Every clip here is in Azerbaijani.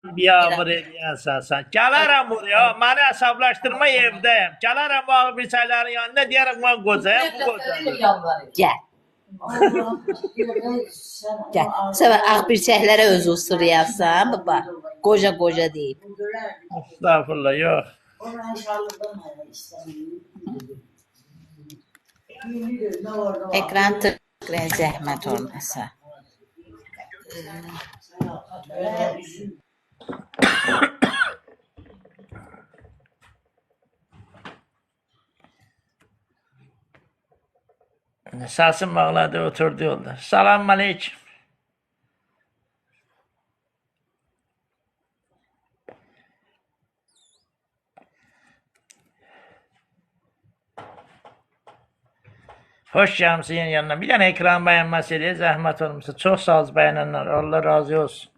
Biabır eləyənsən sən. Gələrəm buraya, məni hesablaşdırma evdəyim. Gələrəm bu ağır bir çayların yanında, deyərəm mən qocayım, bu qocadır. Gəl. Gəl. Sonra ağbirçəklərə öz usuruyarsan, baba. Qoca deyib. Estağfurullah, yox. Ekran tıklayın, zəhmət olmasa. Səsim bağladı, oturdu yolda. Salam aleyküm. Hoş gəlmişsin yeni yanına. Bir dənə ekran bəyənməsi eləyə, zəhmət olmuşsa. Çox sağ ol bəyənənlər. Allah razı olsun.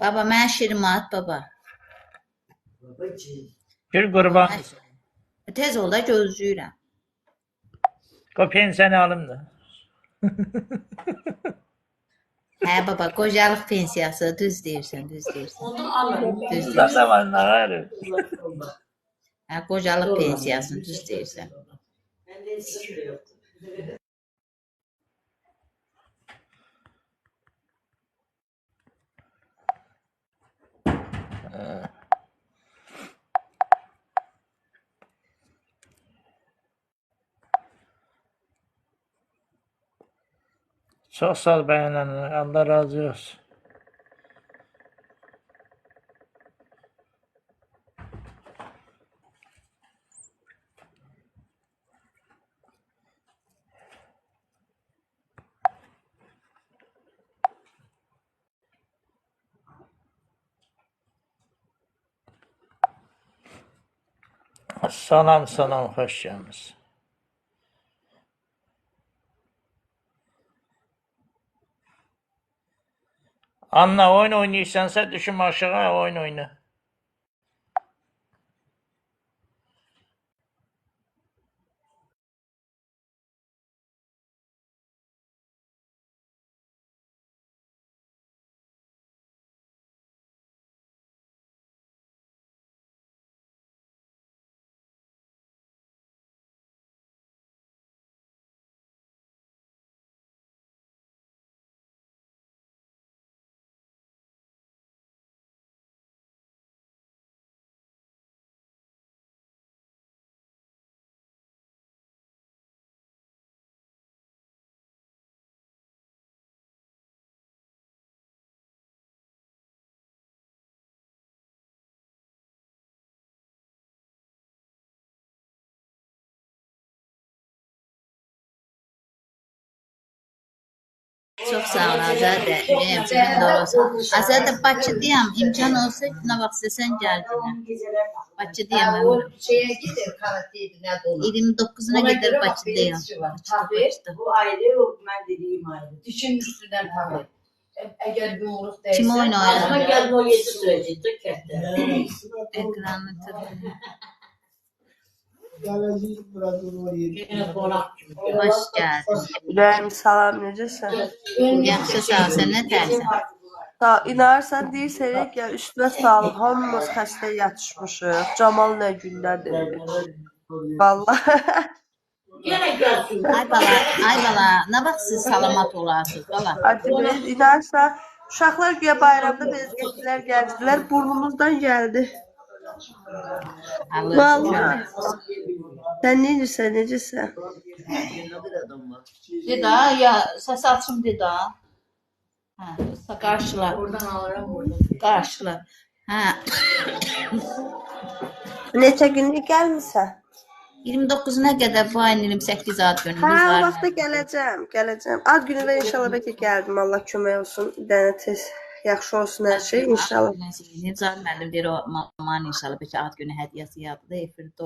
Baba, mən şirimi at, baba. Bir qurban. Tez ol da gözləyirəm. O pensiyanı alım da. Hə, baba, qocalıq pensiyası. Düz deyirsən. Ne zaman ne var? Hə, qocalıq pensiyasını düz deyirsən. Çok sağ ol bəyənənlər. Allah razı olsun. Salam, hoş gelmişsin. Anla, oyun oynayırsansa düşün aşağı, oyun oyna. Çox sağ ol, Azadə. Ürəyim sənin də olsun. Azadə, Bakıdayam. İmkan olsa nə vaxt istəsən gəldin. Bakıdayam ömrüm. 29'una qədər Bakıdayam. Bu ayrı, mən dediyim ayrı. Düşün üstündən tabii. Əgər bir uğruq dəyilsə... Kim oyun oynayır? Ama gəlin o 7 sürəcəkdə kətdə. Ekranı tıklayın. Hoş geldin. İbrahim salam, necəsən? Yaxşı, sağ ol. Sən nə tərsən? Sağ, inarsan deyirsək ya, üstünə sağlıq, hamımız xəstə yatışmışıq. Camal nə gündədir? Vallahi. Ay bala, nə vaxt siz salamat olarsınız, bala? Hadi biz inarsa, uşaqlar güya bayramda biz getdilər, gəldilər, burnumuzdan gəldi. Vallahi. Sən necəsən? Deda, ya səs açım deda. Hə, qarşılar. Oradan alıram, oradan. Qarşılar. Hə. Neçə günlük gəlmirsən? 29-una qədər bu ayın 28 ad günü Hə, biz o var. vaxta gələcəm. Ad günü və inşallah bəlkə gəldim. Allah kömək olsun. Bir dənə tez yaxşı olsun hər şey inşallah. Nizar müəllim deyir o mamanın inşallah bəlkə ad günü hədiyyəsi yadıdır, efirdə o.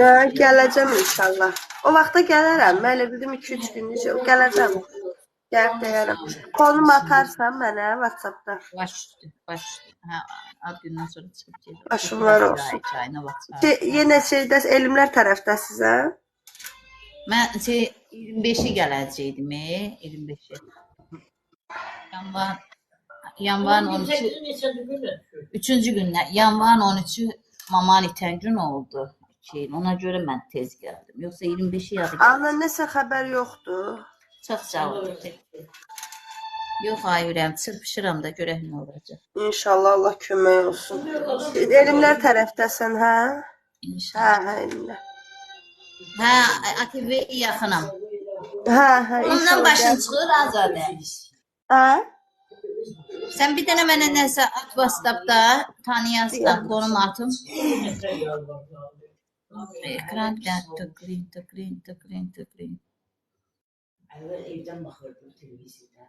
Ya, gələcəm inşallah. O vaxta gələrəm. Mən elə bildim 2-3 günlük gələcəm. Gəlib deyərəm. Konum atarsan mənə WhatsApp-da. Baş üstü. Hə, ad gündən sonra çıxıb gedir. Başım var olsun. Çayına vaxt. Yenə şeydə elmlər tərəfdəsiz hə? Mən 25-i gələcəydim, 25-i. Yanvarın 13-ü 3-cü gündən, yanvarın 13-ü mamanın itən gün oldu. Ona görə mən tez gəldim. Yoxsa 25-i yadı gəldim. Ana nəsə xəbər yoxdur. Çox sağ ol. Yox, ay ürəyim, çırpışıram da görək nə olacaq. İnşallah Allah kömək olsun. Elmlər tərəfdəsən, hə? İnşallah. Hə, elmlər. Hə, ATV yaxınam. Hə, Ondan inşallah. başın çıxır Azadə. Hə? Sən bir dənə mənə nəsə at WhatsApp-da tanıyasın, konum atım. Ekran bir dənə tıklayın. Evdən baxırdım televiziyada.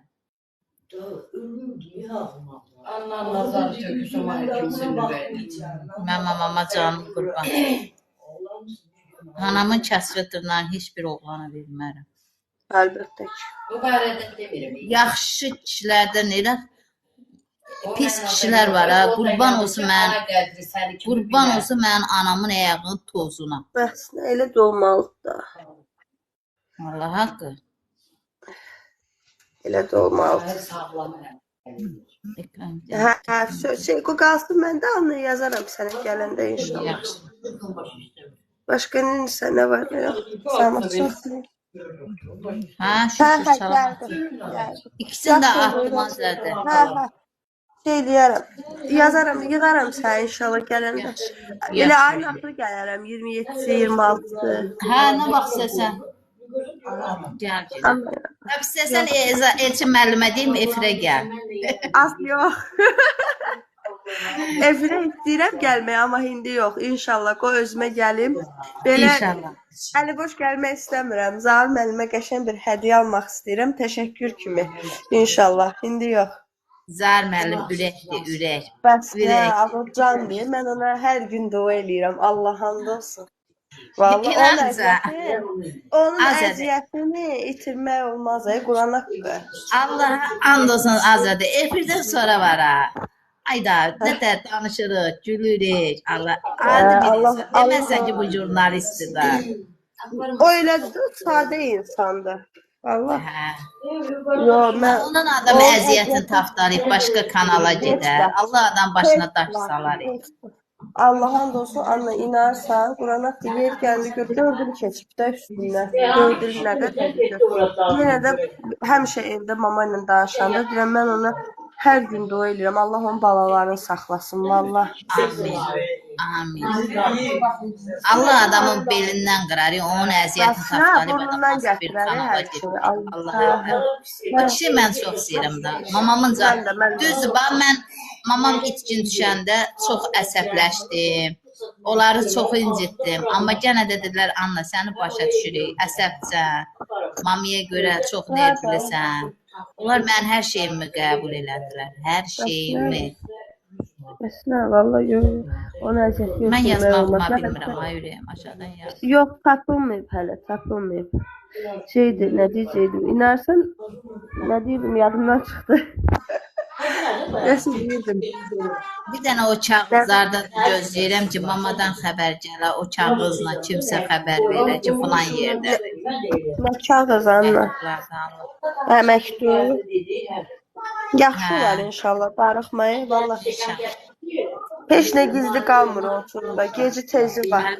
Da ölürdü ya ağlamaqla. Allah nazar töküsün var kimsini verməyəcəm. Mən mamama canım qurban. Anamın kəsrətindən heç bir oğlana vermərəm. Əlbəttə ki. Bu barədə demirəm. Yaxşı kişilərdən elə pis kişilər var ha. Qurban olsun mənim anamın ayağının tozuna. Bəs elə də olmalıdır da. Allah haqqı. Elə də olmalıdır. Sağlam. Ekran. Hə, qalsın mən də onu yazaram sənə gələndə inşallah. Yaxşı. Başqa nə var? Sağ Hə, şükür salam. gəldim. İkisini də atmaz zaten. Hə. Şey deyərəm. Yazaram, yığaram sən inşallah gələndə. Elə ayın axırı gələrəm 27-si, 26-sı. Hə, nə vaxt istəsən. Gəl. İstəsən Elçin müəllimə deyim, efirə gəl. Az yox. Efirə istəyirəm gəlməyə, amma indi yox. İnşallah qoy özümə gəlim. Belə İnşallah. əli boş gəlmək istəmirəm. Zahir müəllimə qəşəng bir hədiyyə almaq istəyirəm. Təşəkkür kimi. İnşallah. İndi yox. Zahir müəllim ürəkdir, ürək. Bəs Ürək. Azərcan deyir. Mən ona hər gün dua eləyirəm. Allah hamd olsun. Vallahi onun əziyyətini itirmək olmaz. Quran haqqı. Allah and olsun Azadə. Efirdən sonra var ha. Ayda, nə danışırıq, gülürük. Allah, adi bilirsən. Deməsən ki, bu jurnalistdir da. O elə sadə insandır. Allah. Hə. Yo, mən Onun adam əziyyətini tapdalayıb başqa kanala gedər. Allah adam başına daş salar. Allah hamd olsun, Anna inarsan, Quran haqqı yer gəldi, 4 il keçib də üstündən. 4 il nə qədər keçib. Yenə də həmişə evdə mama ilə danışanda deyirəm, mən ona hər gün dua edirəm. Allah onun balalarını saxlasın, vallah. Amin. Allah adamın belindən qırar, onun əziyyətini tapdalayıb adam bir kanala gedər. Allah. Bu kişi mən çox istəyirəm da. Mamamın canı. Düzdür, mən mamam itkin düşəndə çox əsəbləşdim. Onları çox incitdim. Amma yenə də dedilər, Anna, səni başa düşürük, əsəbsən, mamiyə görə çox nervlisən. Onlar mən hər şeyimi qəbul elədilər. Hər şeyimi. Əsnə, valla yox. Onun əziyyəti yox. Mən yazmağıma bilmirəm, ay ürəyim, aşağıdan yaz. Yox, tapılmayıb hələ, tapılmayıb. Şeydir, nə deyəcəkdim, inarsan, nə deyirdim, yadımdan çıxdı. Nəsə deyirdim. Bir dənə o kağızlardan gözləyirəm ki, mamadan xəbər gələ, o kağızla kimsə xəbər verə ki, falan yerdədir. Nə kağız, Anna? Hə, məktub. Yaxşı olar inşallah, darıxmayın, valla. Heç nə gizli qalmır ortada, gecə tezi var.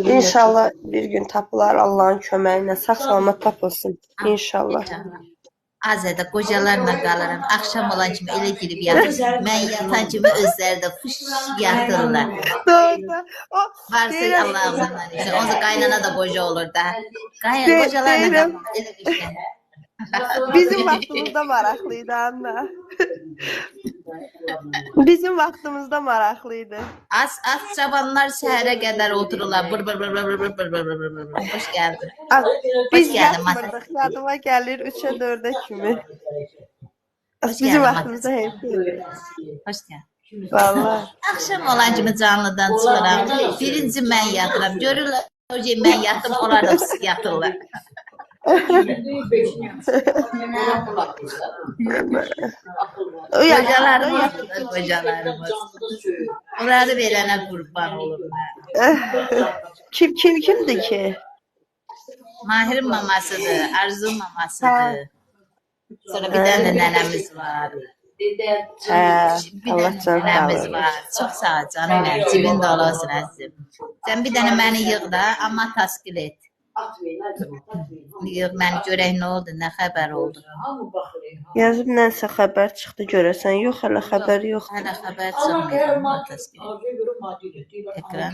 İnşallah bir gün tapılar Allahın köməyi ilə, sağ salamat tapılsın, inşallah. Azədə qocalarla qalıram, axşam olan kimi elə girib yatır. Mən yatan kimi özləri də fış yatırlar. Doğru. Varsa Allah'ından işte. Ondan qaynana da qoca olur da. Qocalarla qalmaq elə bir şey. Bizim vaxtımızda maraqlıydı, Anna. Bizim vaxtımızda maraqlıydı. Az cavanlar səhərə qədər otururlar. Bır bır bır bır bır bır bır bır bır bır bır. Hoş geldin. Biz Hoş geldin Mata. yatmırdıq. Yadıma gəlir 3-ə 4-ə kimi. Hoş Bizim geldin vaxtımızda Mata. hep idi. Hoş geldin. Vallahi. Akşam olan kimi canlıdan çıxıram. Birinci mən yatıram. Görürlər o ki mən yatdım, onlar da yatırlar. Qocalarımız. Onları verənə qurban olum. Kimdir ki? Mahirin mamasıdır, Arzun mamasıdır. Sonra bir dənə nənəmiz var. Allah can Nənəmiz sağlığı. var. Çox sağ ol canım mənim. Cibində olasın əzizim. Sən bir dənə məni yığ da, amma təskil et. Yığ məni görək nə oldu, nə xəbər oldu. Yazıb nəsə xəbər çıxdı görəsən. Yox, hələ xəbər yox. Hələ xəbər çıxmıyor, amma təskil et. Ekran.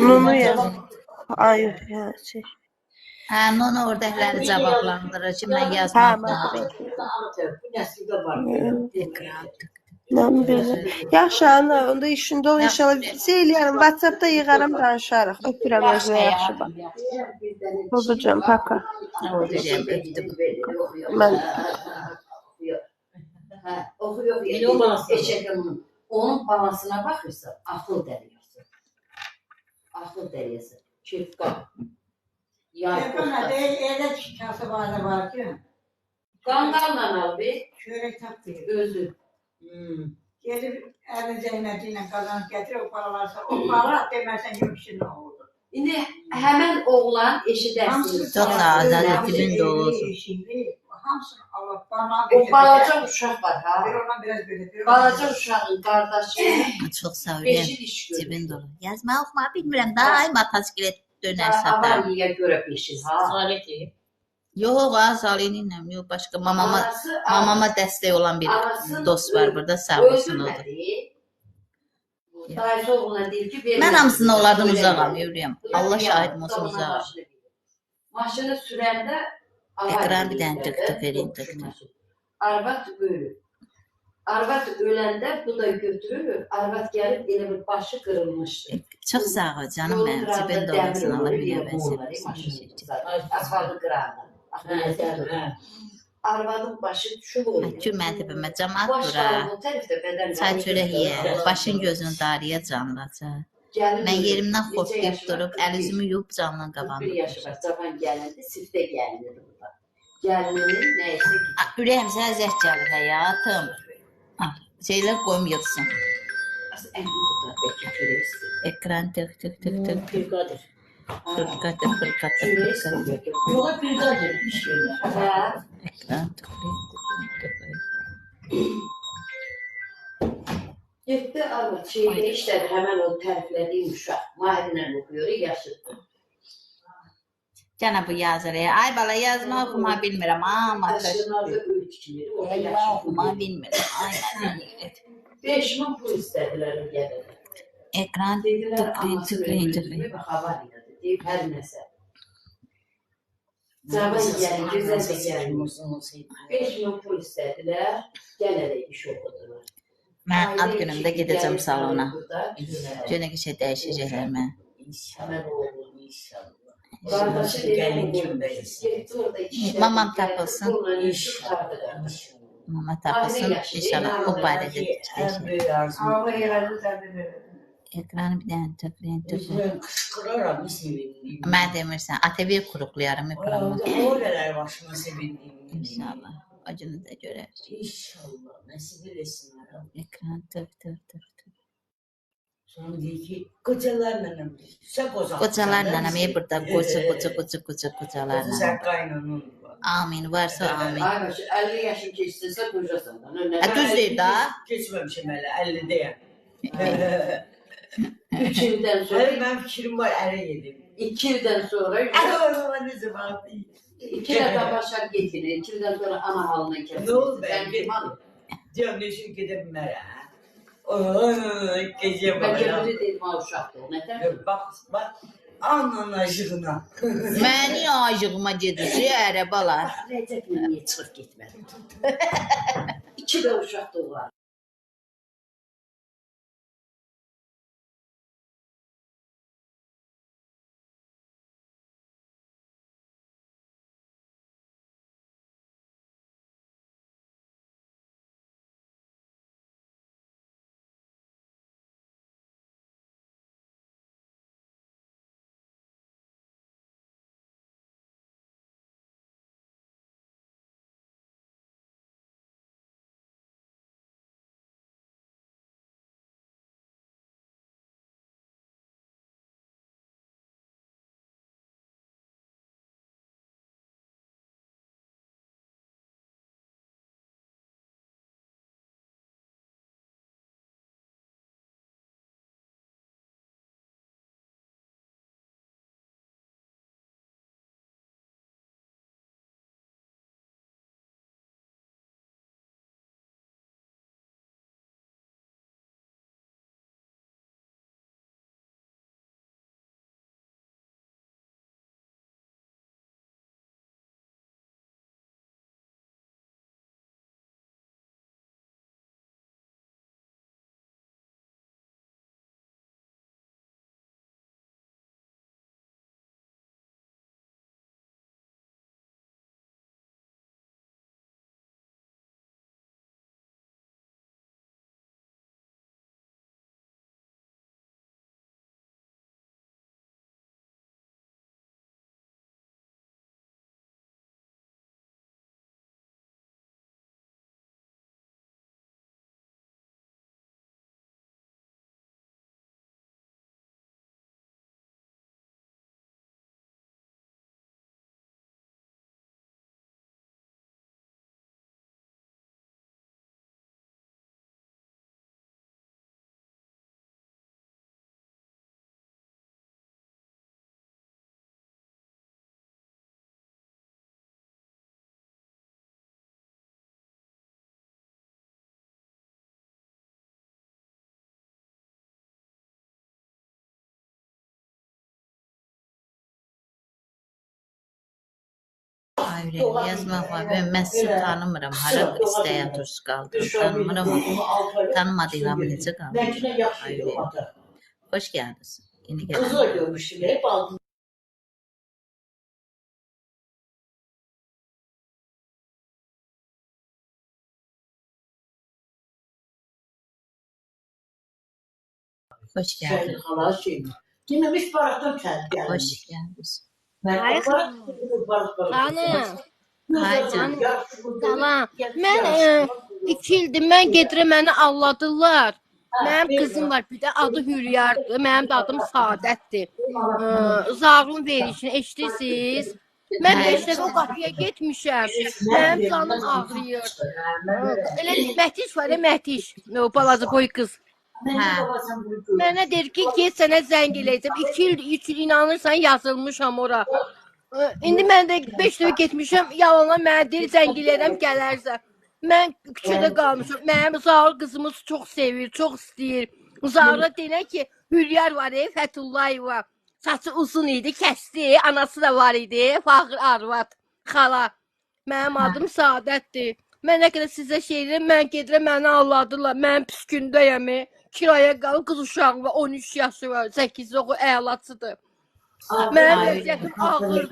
Nunu yazıb. Ay, ya, şey. Hə, onu oradakiləri cavablandırır ki, mən Hə, yazmam. Ekran. Mən bilirəm. Yaxşı, ana, onda işində ol inşallah. Şey eləyərəm, WhatsApp-da yığaram, danışarıq. Öpürəm özünə, yaxşı bax. Babacığım, paka. Oldu, öpdüm. Mən Onun balasına baxırsa, axıl dəryası. Axıl dəryası. Çirkqa. Evde çıkası var ki. Qanqalla al bir, Çörek tapdı. özü. Gelip elin zəhmətiyle kazanıp getir o paralarsa. O para demezsen ki bir şey ne oldu. İndi həmən oğlan eşidərsiniz. Çox sağ ol, Zəli, dilin dolu olsun. Şimdi hamısını Allah bana O balaca uşaq var ha. Bir ona biraz böyle. Balaca uşağın qardaşı Çox sağ ol, beşi iş görür. cibin dolu. Yazma, oxuma bilmirəm, daima təskil et dönər səfər. Avariyə görə beşi ha. Yox, Salinlə, yox, başqa mamama dəstək olan bir dost var burada, sağ olsun o da. Dayısı oğluna deyir ki, Mən hamısını onlardan uzağam, yürüyəm. Allah şahidim olsun uzağam. Maşını sürəndə Ekran bir dənə tık edin, tık. Arvad ölür. Arvad öləndə bu da götürür. Arvad gəlib elə bir başı qırılmışdı. Çox sağ ol canım mənim, cibin dolasın, Allah bir əvəz Asfaltı qıranda. Arvadın başı düşüb oluyor. Kür mən təpəmə cəmat Baş bura. var, bu tərəfdə bədən Çay çörək ye, başın gözünü darıya canlaca. Mən yerimdən xortlayıb durub, əl üzümü yuyub canlan qabağımda. Bir yaşı var, cavan gəlindi, sifdə gəlindi burada. Gəlininin nəyəsə ki. Ürəyim sənə zəhd gəlir həyatım. Şeylər qoyum yığsın. Əlini burada bəlkə görəyirsin. Ekran tık. Pirqadır. Fırqatır. Yola pirqadır, iş görür. Hə. Ekran tık. Getdi arvad şeydə işlədi, həmən o təriflədiyim uşaq. Mahirlə oxuyur, yaşıddır. Cana bu yazır ya. Ay bala yazma oxuma bilmirəm. Aşınlarda öykü kimi, orada Elma yaşıddır. oxuma bilmirəm. Ay mən. 5.000 pul istədilər gəlir. Ekran Dedilər, tıklayın. və havalidir, deyib hər nəsə. Cavan gəlin, gözəl də gəlin. 5.000 pul istədilər, gələrək iş oxudular. Mən ad günümdə gedəcəm salona. Günə şey dəyişəcəklər mən. Həmən oğlum inşallah. Qardaşı gəlin kimi. Mamam tapılsın. Mama tapılsın. İnşallah o barədə dəyişəcək. Ağla yerlerinde zərbə Ekranı bir dənə tıklayın. Kışkırarak sevindim. Mən demirsən, ATV kuruqlayaram ekranı. Oradalar başıma sevindim. İnşallah. Acını da görərik. İnşallah. Nasip eylesinler. Ekran tık. Sonra diyor ki kocalarla sen koca. Qocalarla burada qocalarla. Sen kaynanın var. Amin. Varsa amin. Ay başı, 50 yaşın keçsinsə qocasan. Düz deyir da. Geçmemişim hele 50'deyim. 3 ildən sonra, Hele ben fikrim var ere yedim. 2 ildən sonra, Ere o zaman ne zaman? 2 ildən başlar getirir, 2 ildən sonra ana halına keçir. Ne oldu ben? Sən kim alır? Diyorum ne şu gidip mere. Oy gece Mən bana. gəbiri dedim, ha uşaqdır, o nətər? Bak Ananın acığına. Məni acığıma gedirsi ərəbalar. Rəcəblə niyə çıxıb getmədim? 2 də uşaq doğar. Ayrı yazmaq var. Mən sizi tanımıram. Hara istəyən turş qaldım. Tanımıram. Tanımadığım necə qaldım. Məkinə yaxşı Ayrı. yox ata. Xoş gəldiniz. Yeni Kızı da gəldim. görmüştüm. Hep aldım. Xoş Şeyin gəldiniz. hala şeyini. Dememiş baraktan kendi gelmiş. Xoş gəldiniz. Ben barak. Hanım, Haycan. salam. Mən 2 ildir mən gedirəm, məni alladırlar. Mənim qızım var, bir də adı Hülyardır, mənim də adım Saadətdir. Zarun verişini eşidirsiniz. Mən 5 dəfə o qapıya getmişəm. Mənim canım ağrıyır. Elə Məhtiş var, Məhtiş. O balaca boy qız. Hə. Mənə deyir ki, get sənə zəng eləyəcəm. 2 il, 3 il inanırsan yazılmışam ora. İndi mən də 5 dəfə getmişəm, yalana mənə deyir zəng eləyirəm gələrsən. Mən küçədə qalmışam. Mənim Zahir qızımı çox sevir, çox istəyir. Zahirə deyir ki, Hülyar var, Fətullayev. Saçı uzun idi, kəsdi. Anası da var idi, fağır arvad, xala. Mənim adım Saadətdir. Mən nə qədər sizə şey deyirəm, mən gedirəm, məni alladırlar. Mən pis gündəyəm. Kiraya qalıb qız uşağım var, 13 yaşı var, 8 oxu əlaçıdır. Mənim vəziyyətim ağırdır.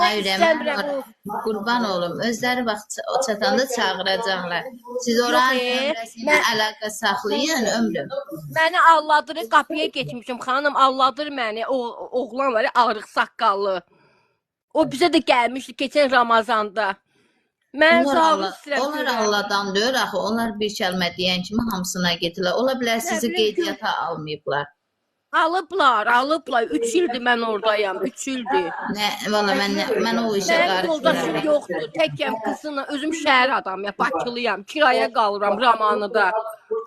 Mən istəmirəm o. Qurban olum. Özləri vaxt çatanda çağıracaqlar. Siz oranın nömrəsilə əlaqə saxlayın ömrüm. Məni alladırır, qapıya getmişim. Xanım alladır məni. O oğlan var, ağrıq saqqallı. O bizə də gəlmişdi keçən Ramazanda. Mən sağlıq istəyirəm. Onlar Allahdan deyir axı. Onlar bir kəlmə deyən kimi hamısına gedirlər. Ola bilər sizi qeydiyyata almayıblar. Alıblar. 3 ildir mən oradayam. 3 ildir. Nə, valla mən o işə Mənim yoldaşım qarışmıram. yoxdur. Təkəm qızına. Özüm şəhər adamıyam. Bakılıyam. Kiraya qalıram Ramanıda.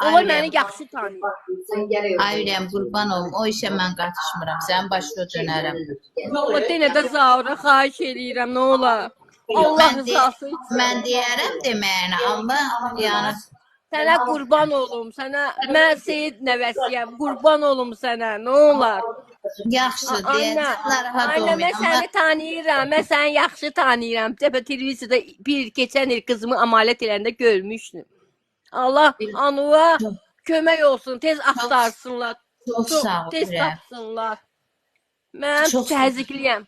Onlar məni yaxşı tanıyır. Ayrıyam, qurban olum. O işə mən qarışmıram. Sənin başına dönərəm. O denə də Zaura xahiş eləyirəm. Nə olar? Allah rızası üçün. Mən deyərəm deməyinə, amma yəni Sənə qurban olum. Sənə mən Seyid nəvəsiyəm. Qurban olum sənə. Nə olar? Yaxşı, Anne, deyəcəm, narahat anne olmayın. mən Amma səni tanıyıram. Mən səni yaxşı tanıyıram. Dəfə televiziyada bir keçən il qızımı amaliyat edəndə görmüşdüm. Allah Anuva Çox- kömək olsun. Tez axtarsınlar. çox Çox sağ ol, tez Ürəm. tapsınlar. Mən Çox sağ ol. təzyiqliyəm.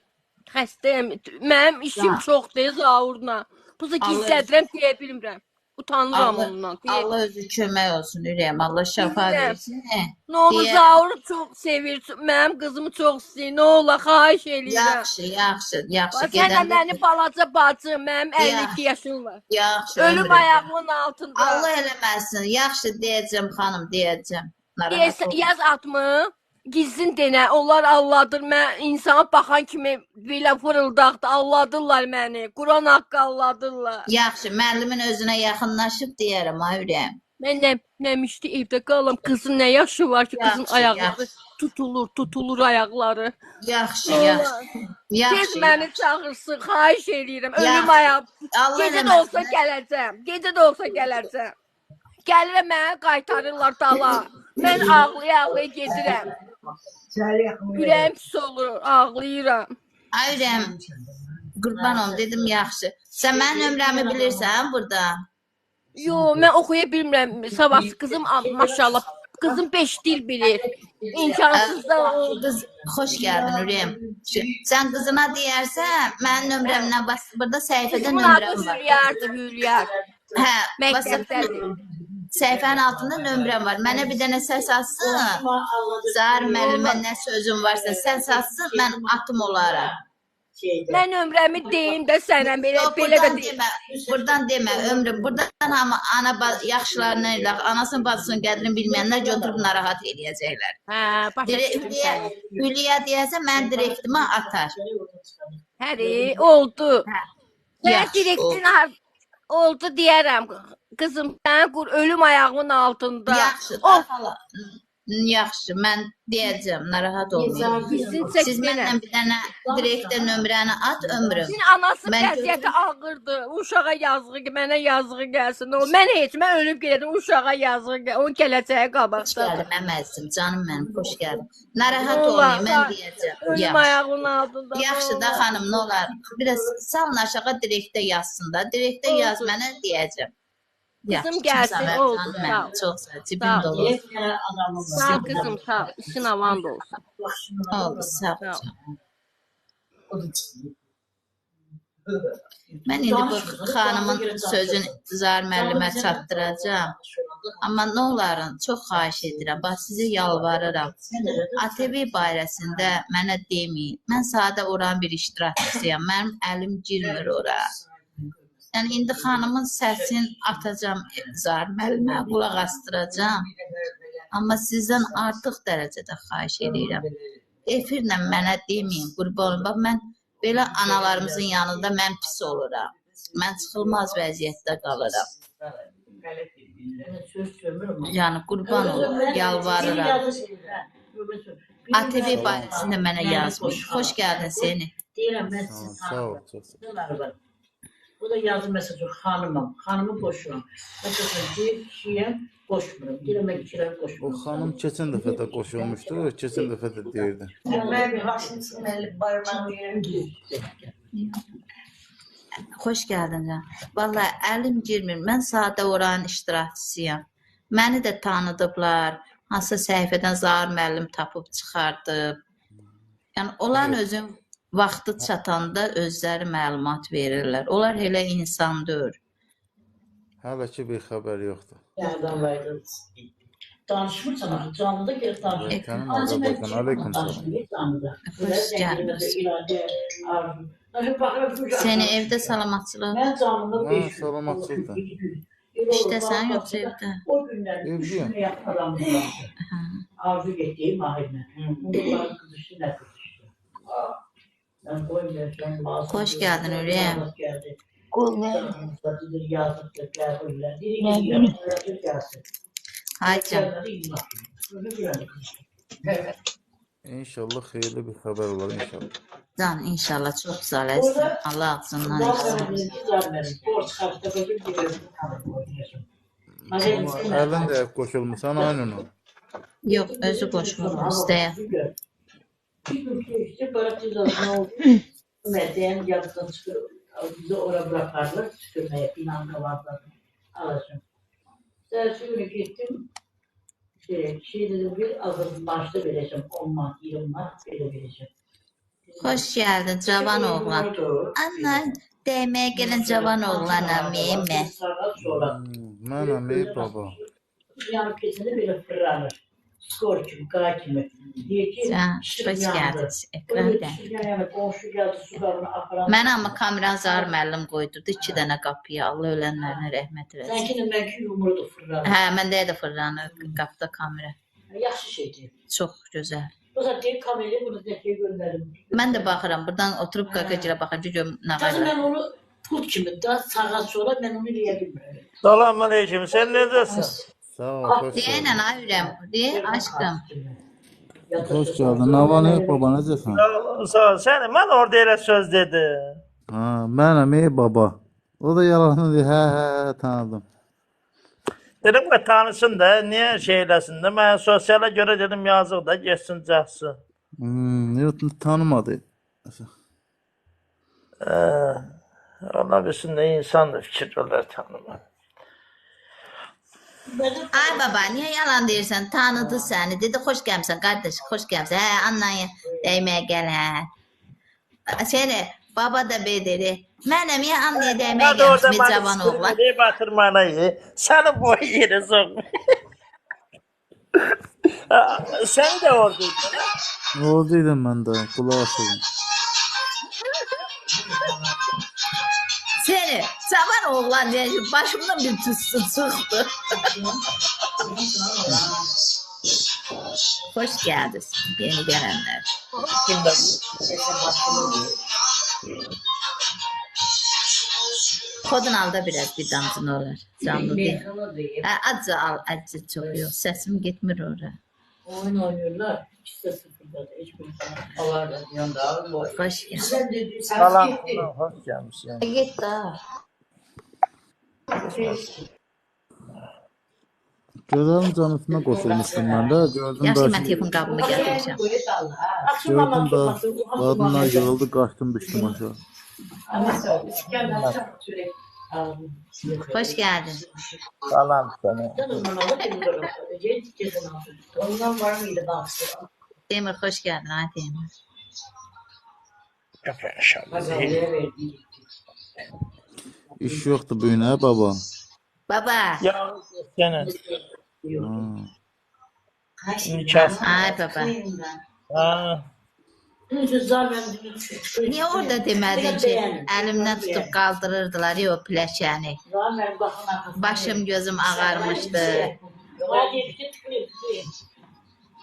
Xəstəyəm. Mənim işim Ya. çoxdur zaurla. Buza Allah- gizlədirəm deyə bilmirəm. Utanıram Allah, ondan. Allah özü kömək olsun Ürəm. Allah şəfa Bilirəm. versin. Nə olur Deyə- zauru çox sevir. Mənim qızımı çox istəyir. Nə ola xahiş eləyirəm. Yaxşı, yaxşı, yaxşı. Bax, sən də Gedəndə mənim balaca bacım, mənim Ya. 52 yaşım var. yaxşı. Ölüm ömrüm. ayağımın altında. Allah eləməsin. Yaxşı deyəcəm xanım, deyəcəm. Narahat Deyirsən, olma. yaz atmı? Gizlin denə. Onlar Allahdır. Mən insana baxan kimi belə fırıldaqdı. Allahdırlar məni. Quran haqqı Allahdırlar. Yaxşı, müəllimin özünə yaxınlaşıb deyərəm, ay Ürəm. Mən nəmişdi evdə qalam. Qızın nə yaşı var ki, qızın Yaxşı, ayaqları yaxşı. tutulur ayaqları. Yaxşı, Nə yaxşı. olar? Tez Yaxşı. məni çağırsın. Xahiş eləyirəm. Ölüm Yaxşı. ayağım. Allah Gecə də eləməsin. olsa gələcəm. Gecə də olsa gələcəm. Gəlirəm mənə qaytarırlar dala. Mən ağlaya-ağlaya gedirəm. Ürəyim pis olur, ağlayıram. Ay Ürəm, qurban olum, dedim yaxşı. Sən mənim nömrəmi bilirsən burada? Yo, mən oxuya bilmirəm. Sabah qızım maşallah, qızım 5 dil bilir. İmkansız da o. Qız, xoş gəldin Ürəm. Sən qızına deyərsən, mənim nömrəmlə bas, burada səhifədə Bunun adı nömrəm var. Hülyardır, Hülyar. Hə, Məktəbdədir. səhifənin altında nömrəm var. Mənə bir dənə səs atsın. Zahir müəllimə nə sözün varsa səs atsın, mən atım olaraq. Mən nömrəmi deyim də sənə belə Yox, belə də buradan deyim. demə, buradan demə, ömrüm. Buradan hamı yaxşılarını ilə, anasının bacısının qədrini bilməyənlər götürüb narahat eləyəcəklər. Hə, başa düşdüm səni. Hülya deyəsə mən direktimə atar. Həri, oldu. Sən Yaxşı, direktin oldu deyərəm. Qızım, sən qur ölüm ayağımın altında. Yaxşı, Of, yaxşı, mən deyəcəm, narahat olmayın. Gizlin Siz çəkmənə. məndən bir dənə direktə nömrəni at, ömrüm. Sizin anası Mən vəziyyəti ağırdı. Uşağa yazığı, mənə yazığı gəlsin. O mən heç mən ölüb gedim, uşağa yazığı gəl. Onun gələcəyi Xoş qabaqda. gəldin, əməzdim, canım mənim, xoş gəldin. Narahat Olar, olmayın, mən sağ- deyəcəm. Ölüm Yaxşı. ayağının altında. Yaxşı da xanım, nə olar? Biraz salın aşağı direktə yazsın da. Direktə Oldu. yaz mənə deyəcəm. Qızım Yaxşı, gəlsin, çox sağ ol, oldu, canım sağ mənim, ol. çox sağ ol, cibim Sağ ol. dolu. Sağ ol qızım, sağ ol. İşin avan da olsun. Oldu, sağ ol. Sağ ol. canım. Mən indi bu xanımın sözünü Zahir müəllimə çatdıracağam. Amma nə oların, çox xahiş edirəm. Bax, sizi yalvarıram. ATV barəsində mənə deməyin. Mən sadə oranın bir iştirakçısıyam. Mənim əlim girmir ora. Yəni indi xanımın səsini atacağam Zahir müəllimə, qulaq asdıracağam. Amma sizdən artıq dərəcədə xahiş edirəm. Efirlə mənə deməyin, qurban olum. Bax, mən belə analarımızın yanında mən pis oluram. Mən çıxılmaz vəziyyətdə qalıram. Yəni qurban olum, yalvarıram. ATV barəsində mənə yazmayın. Xoş gəldin seni. Deyirəm mən sizin Sağ ol, çox sağ ol. Bu da yazı mesajı xanımam. Xanımı qoşuram. Məsələn, deyir kişiyəm, qoşmuram. Deyirəm mən kişiləri O qoşmuram. xanım keçən dəfə də qoşulmuşdu, keçən dəfə də deyirdi. Ben bir Haşim'sin eli barmağını yerim ki. Xoş gəldin can. Vallahi əlim girmir. Mən sadə oranın iştirakçısıyam. Məni də tanıdıblar. Hansı səhifədən Zahir müəllim tapıb çıxardıb. Yəni onların özün vaxtı çatanda özləri məlumat verirlər. Onlar elə insan deyil. Hələ ki bir xəbər yoxdur. Yerdən verdim. Danışmırsan axı, canlıda gəl danış. Kərim ağa baxın, aleyküm salam. Xoş gəldiniz. Seni evdə salamatçılıq. Mən canlıda Ha, salamatçılıqda. İşdəsən yoxsa evdə? O günlər Evdəyim. düşünə yaxaramdılar. Arzu getdiyi mahirlə. Bunların qızışı nə qızışdı. Mən qoymayacağım. Xoş gəldin Ürəyəm. Yazıqdır, gəlirlər. Deyir ki, gəlsin. Hay can. İnşallah xeyirli bir xəbər olar inşallah. Can inşallah çox güzəlsin. Allah ağzından etsin. Amma əlin də qoşulmusan aynını. Yox, özü qoşulur istəyər. Bir gün geçti, bana tez ne oldu? Medya'nın yazısını çıkıyor. Bizi oraya bırakarlar, çıkırmaya, inan kavarlar. Alacağım. Dersi günü gittim. Şey dedim, bir azır başta vereceğim. 10 mat, 20 mat vereceğim. Hoş geldin cavan oğlan. Anne değmeye gelen cavan oğlana miyim? Mənəm ey baba. Yanıp kesini böyle fırlanır. Skor kimi, qara kimi. Deyir ki, Can, işıq hoş yandı. geldiniz. Öyle Ekrem işıq yanı, qonşu geldi, su qabını aparan. Mən amma kameran zar müəllim qoydurdu 2 dənə qapıya. Allah ölənlərinə rəhmət eləsin. Sənkinin mənki yumrudu fırlanır. Hə, məndə də fırlanır qapıda kamera. Yaxşı şeydir. Çox gözəl. O zaman deyir kamerayı bunu Zəkiyə göndərim. Mən də baxıram, buradan oturub qaqacıra baxacaq gör nə Tabii var. ben onu pul kimi daha sağa sola ben onu eləyə bilmirəm. Salam aleyküm. Sen necəsin? Sağ ol, xoş gəldin. Deyənən ayırəm, deyə aşkım. Xoş gəldin. Nə var, nə yox baba, necəsən? Sağ ol. Sen mən orada elə söz dedim. Ha, mənəm ey baba. O da yalanını deyir, hə, tanıdım. Dedim ki tanısın da, niye şey eləsin de. Mən sosiala göre dedim yazıq da, geçsin cəhsin. Yox, tanımadı. Ona bilsin de insan da fikir olar tanımam. Ay baba, niyə yalan deyirsən? Tanıdı səni. Dedi, xoş gəlmisən qardaş, xoş gəlmisən. Hə, Annaya dəyməyə gələn. Səni baba da dedi. Mənəm ya Annaya dəyməyə gəlmiş cavan oğlan. Ne batırmanayı, seni boy yere sokmuş. Sen de oradaydın. Oradaydım mən də, qulaq asıldım. Seni cavan oğlan deyir, başımdan bir tüssü çıxdı. Xoş gəldiniz yeni gələnlər. Kimde Kodun alda biraz bir damcın olur. Canlı değil. Acı al, acı çok yok. Sesim gitmir oraya. Oyun oynuyorlar. İkisi de sıfırda. Hiçbir zaman alarlar. Yanında ağır boy. Hoş geldin. Sen dedi, sen Salam, gitti. hoş gelmişsin. Git daha. Gözəlim canısına qoşulmuşdum mən də, gördüm Yaxşı, mən da, telefon qabımı gətirəcəm. gördüm da, qadınlar yığıldı, qaçdım, düşdüm aşağı. Ama sen İskender çok sürekli. Hoş geldin. Salam sana. Sen o zaman da bir durum. Genç kesin aldı. Ondan var mıydı bazı? Demir hoş geldin. Ay Demir. Efendim şallah. Pazarlığa verdi. İş yoxdur bu gün, hə baba? Baba. Ya senin Ha. nikah. Ay baba. Ha. Niye orada demədin ki, əlimdən tutub qaldırırdılar ya o pləşəni. Başım gözüm ağarmışdı.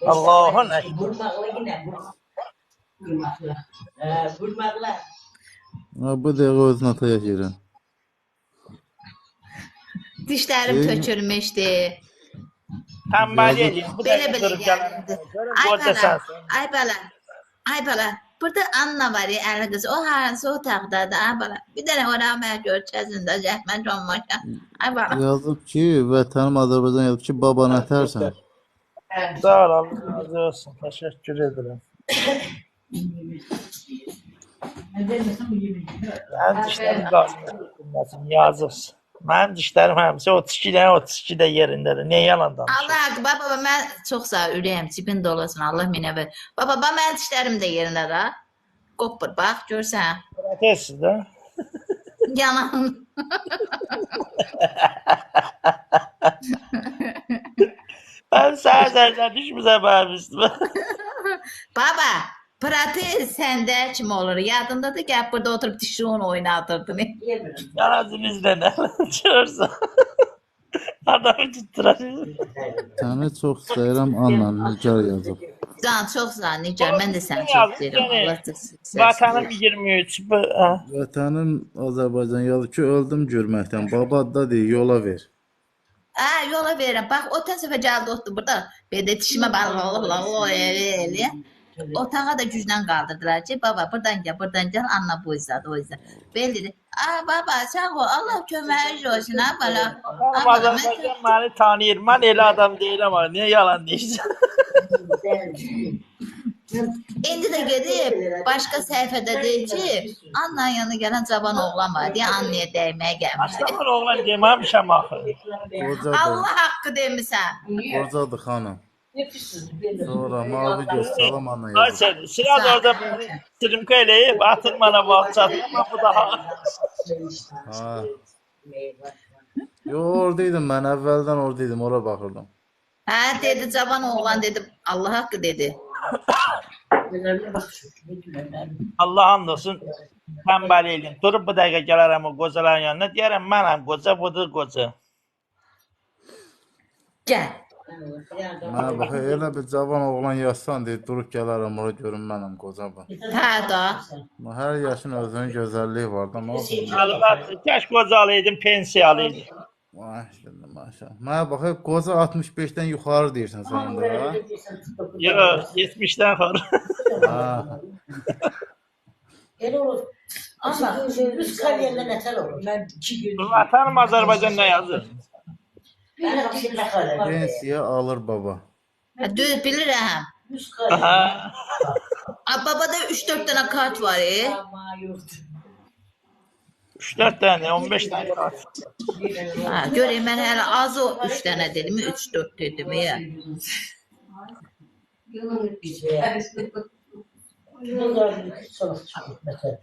Allah'ın ekber. Vurmakla yine. Vurmakla. Ha, bu dəqiqə özün ataya girin. Dişlərim tökülmüşdü. Tembel edin. Bu da Belə belə kırıp gəlirdi. Ay Burada bala, sensin. ay bala, ay bala. Burada Anna var ya, əli qız. O hansı otaqdadır, ay bala. Bir dənə oraya mənə görəcəksin də, zəhmət olmasa. Ay bala. Yazıb ki, vətənim Azərbaycan yazıb ki, baba nətərsən? Sağ ol, Allah razı olsun. Teşekkür ederim. Ben dişlerim kalsın. Yazıksın. Benim dişlerim hemsi 32 de yerindedir. Ne yalan danışıyorsun? Allah haqqı, baba, mən çox sağ ürəyim, cibin dolasın, Allah minə ver. Baba, mənim dişlərim də yerində də. Qopur, bax, görsən. Protesiz de. Yanan. Ben sadece düşmüze vermiştim. Baba, protez səndə kim olur? Yadındadır, gəl burada oturub dişini oynadırdın. Yarazımızda ne? Çığırsa. Adamı tutturar. Səni çox istəyirəm, Anna, Nigar yazıb. Can, çox sağ ol, Nigar, mən də səni çox istəyirəm. Allah da Vatanım 23. Vətənim Azərbaycan yazıb ki, öldüm görməkdən. Baba da deyir, yola ver. Hə, yola verirəm. Bax, o tən səfə gəldi, oturdu burada. Belə dişimə bağlı olub, o elə. Otağa da güclə qaldırdılar ki, baba buradan gel, Anna bu izladı, o izladı. Ben dedi, baba sağ ol, Allah köməyi olsun, ha bala. Azərbaycan məni tanıyır. Mən elə adam deyiləm ama niyə yalan deyirsən? İndi də gedib, başqa səhifədə deyir ki, Anna'nın yanına gələn cavan oğlan var deyə Anna'ya dəyməyə gəlmişdi. Aşağıdan oğlan deməmişəm axı. Qocadır. Allah haqqı demirsən. Qocadır xanım. Sonra mavi göz salam ana Ay yazır. sen, Siraz orada silimka eləyib, atır mənə WhatsApp. Ama bu daha... Ha. Yo oradaydım ben evvelden oradaydım ora bakırdım. Hə, dedi, cavan oğlan dedi, Allah haqqı dedi. Allah hamd olsun. Tənbəl eləyim. Durub bu dəqiqə gələrəm o qocaların yanına. Deyərəm mənəm qoca, budur qoca. Gəl. Mənə bax elə bir cavan oğlan yazsan deyir durub gələrəm ora görüm mənəm qoca bu. Hə da. Hər yaşın özünün gözəlliyi var da. Nə olsun? Əlbəttə, kəş qocalıydım, pensiyalı. Maşallah maşallah. Mənə bax qoca 65-dən yuxarı deyirsən sən də ha? Yox, 70-dən sonra. Ha. Elə olur. Ama üst kariyerle neler olur? Ben 2 gün... Vatanım Azərbaycan nə yazır? Ben şimdi ne kadar? Pensiya alır baba. Düz bilirəm. Üst kariyer. Aha. Babada 3-4 dənə kart var, Ama yoktu. 3-4 dənə, 15 dənə kart. Ha, göreyim mən hələ az o 3 dənə dedim, 3-4 dedim ya. Bunlar sonra çıkıyor mesela.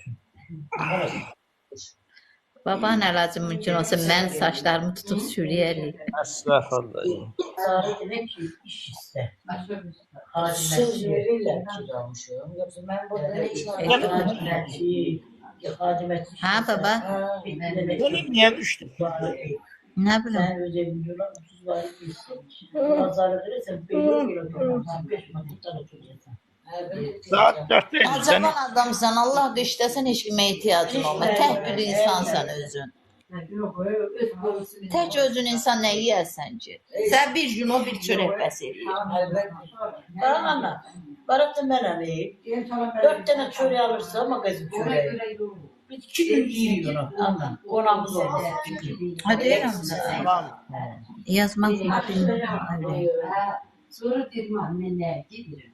Babanın əlacı mümkün olsa mən saçlarımı tutub sürüyərik. Əstəğfurullah. Sarı demek ki iş ister. Söz verirler ki almışım. Yoksa ben burada ne iş var? Ha baba, Benim niyə düşdü? nə bilim. Sen ödeyebiliyorlar. 30 var. Pazarda verirsen 5 euro. 5 mantıktan oturuyorsun. Saat 4'te sən Cavan adamsan, Allah qışdasan heç kimə ehtiyacın olmaz. Tək bir insansan özün. Tək özün insan nə yeyərsən ki? Sən bir gün o bir çörək bəs eləyir. Anla. Baratın ben abi. 4 tane çöreği alırsa magazin çöreği. Biz 2 gün yiyor onu. Anla. Konağımız olmaz. Hadi eyvallah. Yazmaq bilmirəm. Sonra dedim anne ne gidiyorum.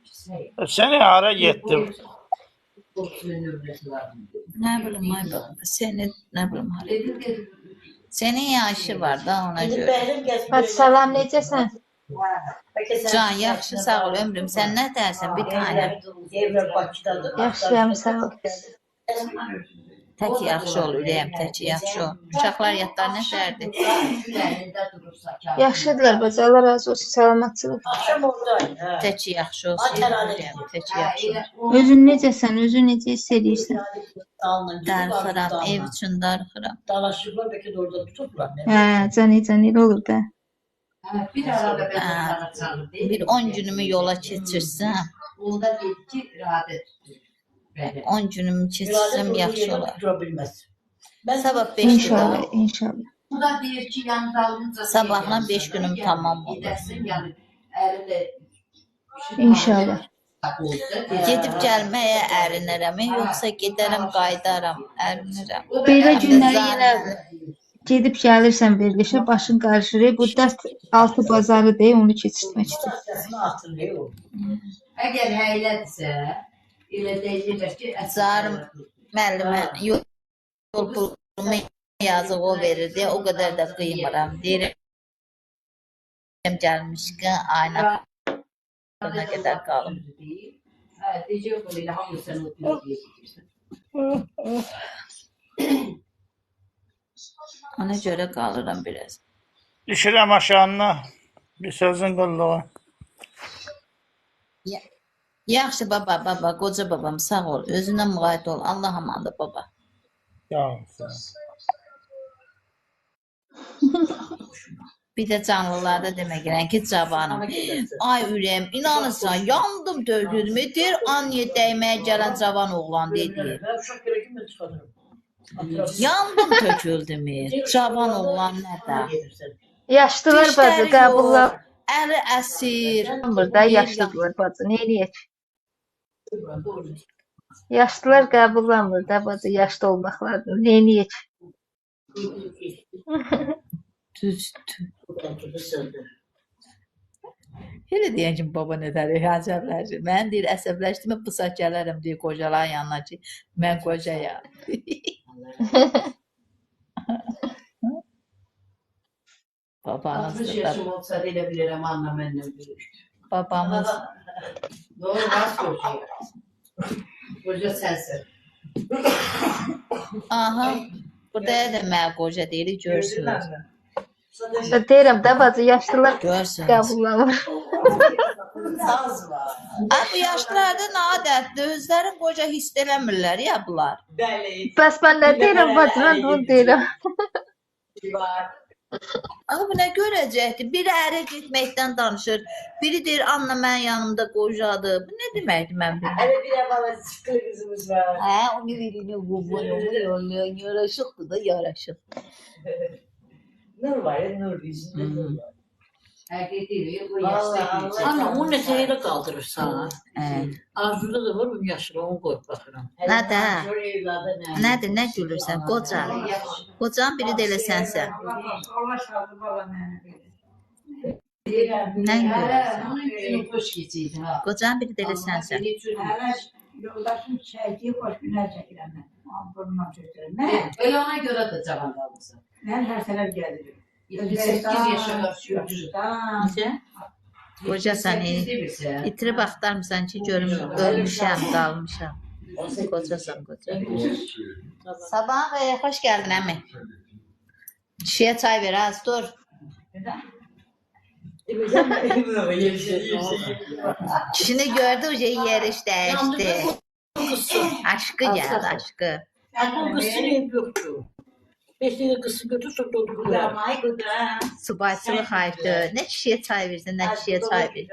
Səni hara getdim? Nə bilim ay baba, səni nə bilim hara. Dedim Senin yaşı var da ona Şimdi görə. Behrim gezmiş. Hadi salam, necəsən? Can, yaxşı sağ ol ömrüm. Sən nə dersən bir tane? Evler Bakı'dadır. Yaxşıyam, sağ ol. Tək yaxşı ol ürəyim, tək yaxşı ol. Uşaqlar yatlar nə dərdi? Yaxşıdırlar bacı, Allah razı olsun, salamatçılıq. Akşam oradayım. ha. Tək yaxşı olsun ürəyim, tək yaxşı ol. Özün necəsən, özün necə hiss edirsən? Dağla gidip Darıxıram, dağla. ev üçün darıxıram. Dalaşırlar belki de orada tuturlar. Hə, can olur da. bir arada ben çaldım. Bir 10 günümü yola keçirsəm, Onda dedi ki iradet tutuyor. 10 günümü keçirsəm yaxşı olar. Durabilmez. Ben Sabah 5'də İnşallah, inşallah. Bu da deyir ki yanında alınca Sabahla 5 günüm tamam olur. Gidersin yani elinde İnşallah. Gedib gəlməyə ərinərəm, yoxsa gedərəm, qayıdaram, ərinərəm. Belə günləri yenə gedib gəlirsən verilişə, başın qarışır. Bu dəst 6 bazarı deyə onu keçirtmək istəyir. sesini hatırlıyor. Eğer heyletse ile deyirlər ki Zarım müəllimə yol pulumu yazıq o verir deyə o qədər də qıymıram. Deyirəm gəlmişkən ayna ne qədər qalım. Diyecek bunu ile hamısını oturuyor. Ona görə qalıram biraz. Düşürəm aşağına. Bir sözün qulluğu. Yaxşı baba, qoca babam sağ ol. Özünə müğayət ol. Allah amandı baba. Sağ ol. Bir də canlılarda demək gələn ki, cavanım. Ay ürəyim, inanırsan, yandım, töküldüm. Deyir, anneye dəyməyə gələn cavan oğlan dedi. Ben uşak gerekim ben çıkarırım. Yandım, töküldüm. Cavan oğlan nədə? Yaşlılar bacı, Dişləri yox, qəbullar əli əsir. burada yaşlıdırlar bacı. Nə eləyək? Yaşlılar qəbullanmır da bacı, yaşlı olmaqlardır. Neyniyək? Elə deyən ki, baba nədər əsəbləşir. Mən deyir, əsəbləşdim, bu saat gələrəm deyir qocaların yanına ki, mən qocayam. Babanız 60 da, yaşım olsa da elə bilirəm anla məndən böyükdür. babanız Doğru, az qocayam. Qoca sənsən. aha, burada da mən qoca deyirik, görsünüz. Deyirəm də bacı, yaşlılar Görsünüz. qəbullanmır. Saz var. Ay, bu yaşlarda nə adətdir, özləri qoca hiss eləmirlər ya bunlar. Bəli. Bəs mən nə deyirəm bacı, mən bunu deyirəm. Var. Ama bu nə görəcəkdir? Biri ərə getməkdən danışır. Biri deyir, Anna mənim yanımda qocadır. Bu nə deməkdir mən bilmirəm. Hələ bir əvvəla çıxılı qızımız var. Hə, o birini qubunu yaraşıqdır da, yaraşıq. Nur var ya, Nur yüzünde Nur var. Həqiqi bu Vallahi yaşda. Allah. Anne onu neçəyə qaldırırsan? Hə. Arzuda da var, onun yaşlı, onu qoyub baxıram. Nədə? Şur evladı nə? Nədir, nə gülürsən? Qoca. Qocanın biri də elə sənsən. Allah sağlığı baba mənə. Nə gülürsən? Onun günü xoş keçiydi ha. Qocanın biri də elə sənsən. Hələ yoldaşım çəkdiyi xoş günlər çəkirəm mən. Burnumdan çəkirəm. Mən, Elə ona görə də cavan qalmışsan. mən hər sənə gəlirim. 78 yaşa qarşı Gürcistan. Necə? Qocasan, bilirsən. itirib axtarmısan ki, görüm, ölmüşəm, qalmışam. Qocasan, qoca. Sabah xoş gəldin əmi. Kişiyə çay ver, az dur. Kişini gördü, o yer iş dəyişdi. Aşkı gəldi, aşkı. Anne kızın ev yoktu. 5 tane kızı götür, sonra doldu koyar. Qudamay qudam. Subayçılıq aydı. Nə kişiyə çay versin, nə kişiyə çay ver.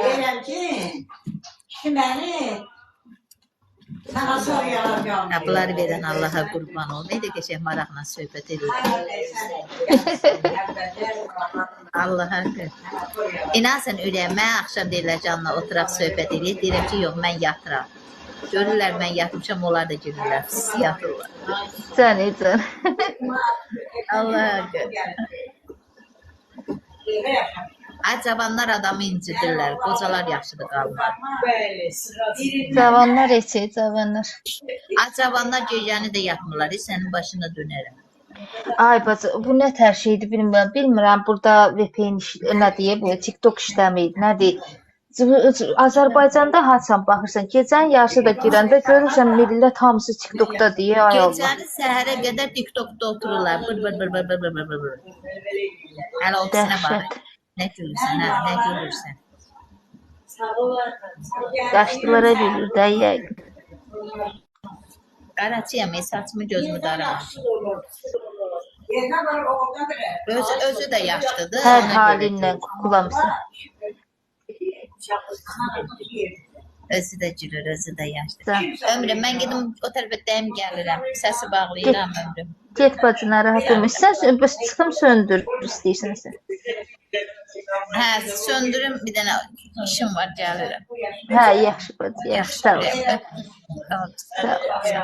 Deyirəm ki, kişi məni sana soruyorlar. Ha, bunları verən Allaha qurban ol. Nə də qəşəng maraqla söhbət edir. Allaha qurban. İnan sən ürəyimə axşam deyirlər canla oturaq söhbət edir. Deyirəm ki, yox, mən yatıram. Görürlər mən yatmışam, onlar da görürlər. Siz yatırlar. Can, can. Allaha qurban. Ay, cavanlar adamı incidirlər. Qocalar yaxşıdır qalmır. Bəli, sırası. Cavanlar eçək, cavanlar. Ay, cavanlar gecəni də yatmırlar. Sənin başına dönərəm. Ay bacı, bu nə tər şeydir bilmirəm. Bilmirəm burada VPN nə deyir, bu TikTok işləmir, nə deyir. Azərbaycanda haçan baxırsan, gecənin yarısı da girəndə görürsən millət hamısı TikTokda deyə, ay Allah. Gecəni səhərə qədər TikTokda otururlar. Bır bır bır bır bır bır bır bır. Hələ o sinə bax. Nə gülürsən, hə? Nə gülürsən? Yaşlılara bilir də yəqin. Qaraçıyam, saçımı gözümü daramamışım. Yerdə var, orada belə. Özü də yaşlıdır. Hər ona görə. halinlə kukulamısın. Özü də gülür, özü də yaşlı. Can. Ömrüm, mən gedim o tərəfə dəyim gəlirəm. Səsi bağlayıram ömrüm. Get bacı, narahat olma. Sən çıxım söndür istəyirsənsə. Hə, söndürüm, bir dənə işim var, gəlirəm. Hə, yaxşı bacı, yaxşı. Sağ ol. Sağ ol.